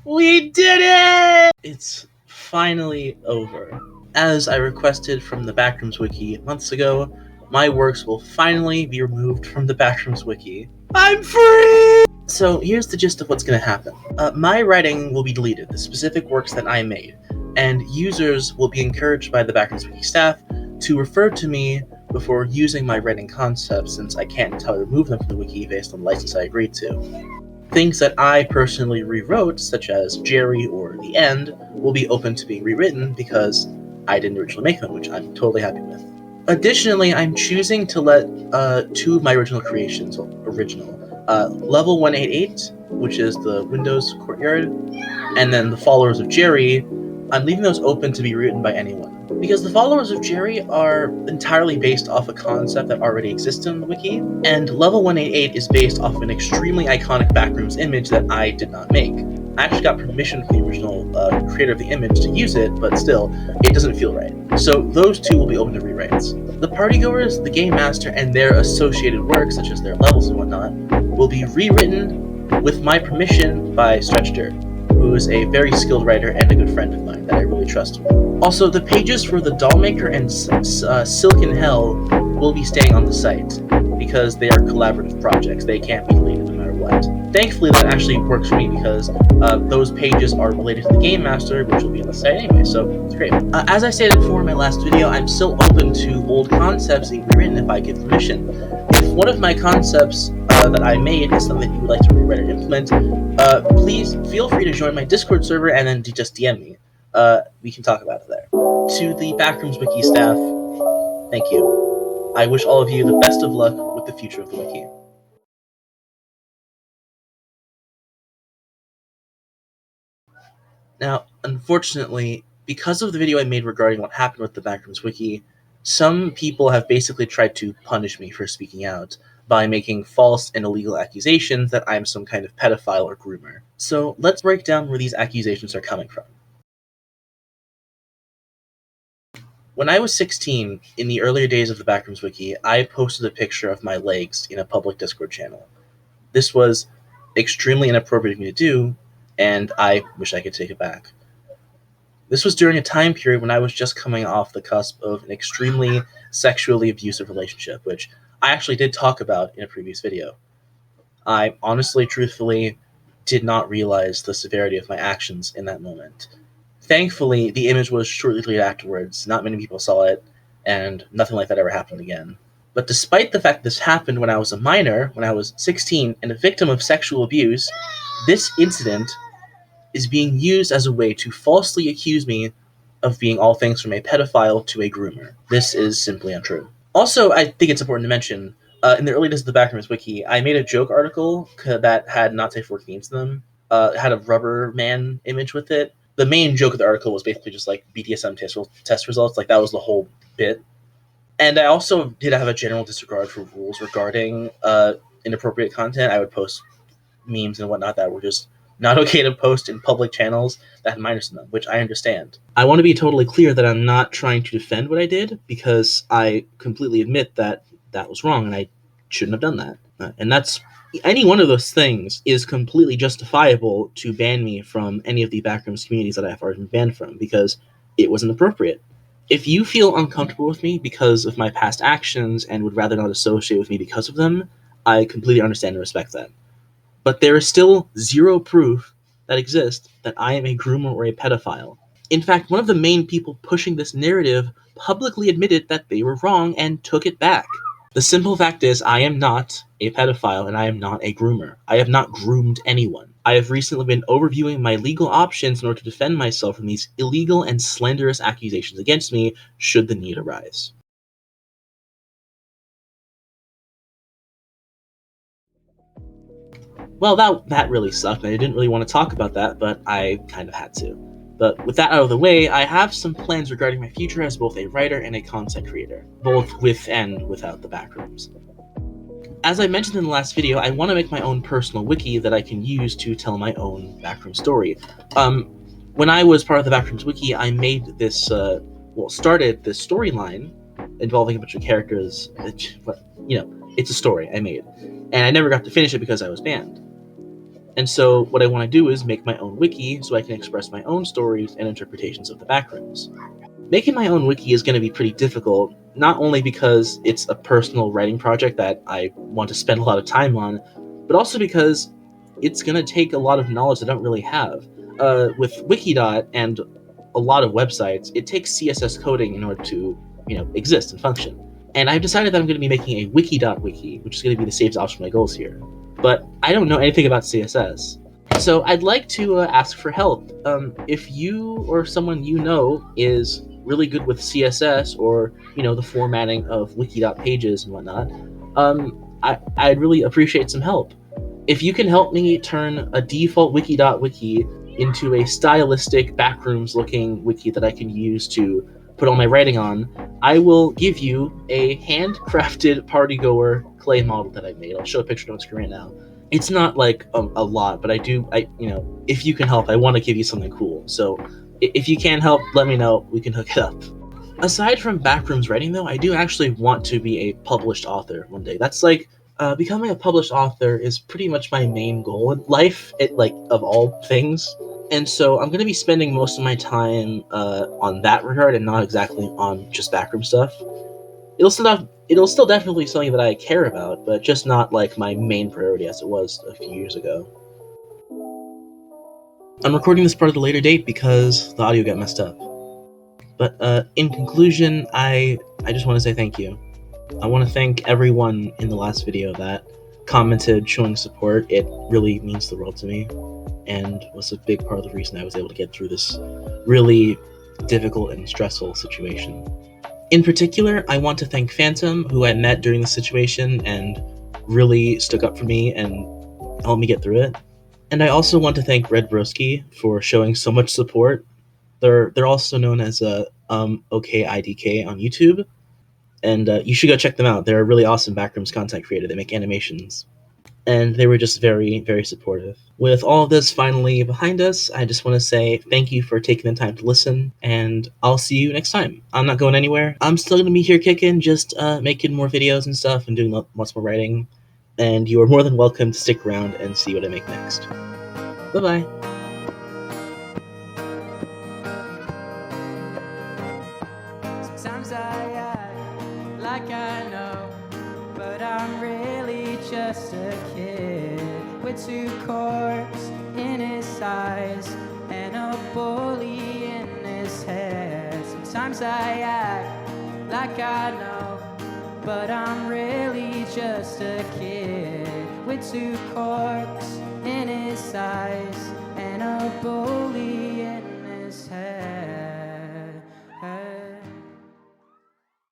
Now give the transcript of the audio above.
We did it! It's finally over. As I requested from the Backrooms Wiki months ago, my works will finally be removed from the Backrooms Wiki. I'm free! So here's the gist of what's going to happen. My writing will be deleted, the specific works that I made, and users will be encouraged by the Backrooms Wiki staff to refer to me before using my writing concepts, since I can't entirely remove them from the wiki based on the license I agreed to. Things that I personally rewrote, such as Jerry or The End, will be open to being rewritten because I didn't originally make them, which I'm totally happy with. Additionally, I'm choosing to let two of my original creations, Level 188, which is the Windows Courtyard, and then the Followers of Jerry, I'm leaving those open to be rewritten by anyone. Because the Followers of Jerry are entirely based off a concept that already exists in the wiki, and Level 188 is based off of an extremely iconic Backrooms image that I did not make. I actually got permission from the original creator of the image to use it, but still, it doesn't feel right. So those two will be open to rewrites. The partygoers, the game master, and their associated works, such as their levels and whatnot, will be rewritten with my permission by Stretchter, who is a very skilled writer and a good friend of mine that I really trust. Also, the pages for the Dollmaker and Silken Hell will be staying on the site, because they are collaborative projects. They can't be deleted no matter what. Thankfully, that actually works for me because those pages are related to the Game Master, which will be on the site anyway, so it's great. As I stated before in my last video, I'm still open to old concepts being rewritten if I give permission. If one of my concepts that I made is something that you would like to rewrite or implement, please feel free to join my Discord server and then just DM me. We can talk about it there. To the Backrooms Wiki staff, thank you. I wish all of you the best of luck with the future of the wiki. Now, unfortunately, because of the video I made regarding what happened with the Backrooms Wiki, some people have basically tried to punish me for speaking out by making false and illegal accusations that I'm some kind of pedophile or groomer. So let's break down where these accusations are coming from. When I was 16, in the earlier days of the Backrooms Wiki, I posted a picture of my legs in a public Discord channel. This was extremely inappropriate of me to do, and I wish I could take it back. This was during a time period when I was just coming off the cusp of an extremely sexually abusive relationship, which I actually did talk about in a previous video. I honestly, truthfully, did not realize the severity of my actions in that moment. Thankfully, the image was shortly deleted afterwards, not many people saw it, and nothing like that ever happened again. But despite the fact this happened when I was a minor, when I was 16, and a victim of sexual abuse, this incident is being used as a way to falsely accuse me of being all things from a pedophile to a groomer. This is simply untrue. Also, I think it's important to mention, in the early days of the Backrooms Wiki, I made a joke article that had not safe for work themes in them, had a rubber man image with it. The main joke of the article was basically just like BDSM test results, like that was the whole bit. And I also did have a general disregard for rules regarding inappropriate content. I would post memes and whatnot that were just not okay to post in public channels that had minors in them, which I understand. I want to be totally clear that I'm not trying to defend what I did, because I completely admit that that was wrong and I shouldn't have done that. And that's any one of those things is completely justifiable to ban me from any of the Backrooms communities that I have already been banned from, because it was inappropriate. If you feel uncomfortable with me because of my past actions and would rather not associate with me because of them, I completely understand and respect that. But there is still zero proof that exists that I am a groomer or a pedophile. In fact, one of the main people pushing this narrative publicly admitted that they were wrong and took it back. The simple fact is, I am not a pedophile and I am not a groomer. I have not groomed anyone. I have recently been overviewing my legal options in order to defend myself from these illegal and slanderous accusations against me, should the need arise. Well, that really sucked, and I didn't really want to talk about that, but I kind of had to. But with that out of the way, I have some plans regarding my future as both a writer and a content creator, both with and without the Backrooms. As I mentioned in the last video, I want to make my own personal wiki that I can use to tell my own Backroom story. When I was part of the Backrooms Wiki, I made this, started this storyline involving a bunch of characters. It's a story I made, and I never got to finish it because I was banned. And so what I want to do is make my own wiki so I can express my own stories and interpretations of the Backrooms. Making my own wiki is going to be pretty difficult, not only because it's a personal writing project that I want to spend a lot of time on, but also because it's going to take a lot of knowledge that I don't really have. With Wikidot and a lot of websites, it takes CSS coding in order to, exist and function. And I've decided that I'm going to be making a wiki.wiki, which is going to be the safest option for my goals here. But I don't know anything about CSS. So I'd like to ask for help. If you or someone you know is really good with CSS or, the formatting of wiki.pages and whatnot, I'd really appreciate some help. If you can help me turn a default wiki.wiki into a stylistic Backrooms looking wiki that I can use to put all my writing on, I will give you a handcrafted partygoer clay model that I made. I'll show a picture on screen right now. It's not like a lot, but if you can help, I want to give you something cool. So if you can help, let me know. We can hook it up. Aside from Backrooms writing, though, I do actually want to be a published author one day. That's like becoming a published author is pretty much my main goal in life, of all things. And so I'm going to be spending most of my time on that regard and not exactly on just backroom stuff. It'll still definitely be something that I care about, but just not like my main priority as it was a few years ago. I'm recording this part at a later date because the audio got messed up. But in conclusion, I just want to say thank you. I want to thank everyone in the last video that commented showing support. It really means the world to me and was a big part of the reason I was able to get through this really difficult and stressful situation. In particular, I want to thank Phantom, who I met during the situation and really stuck up for me and helped me get through it. And I also want to thank Red Broski for showing so much support. They're also known as OKIDK on YouTube, and you should go check them out. They're a really awesome Backrooms content creator. They make animations, and they were just very, very supportive. With all of this finally behind us, I just want to say thank you for taking the time to listen, and I'll see you next time. I'm not going anywhere. I'm still going to be here kicking, just making more videos and stuff and doing lots more writing, and you are more than welcome to stick around and see what I make next. Bye-bye. Sometimes I act like I know, but I'm really just a kid with two corks in his eyes and a bully in his head. Sometimes I act like I know, but I'm really just a kid with two corks in his eyes and a bully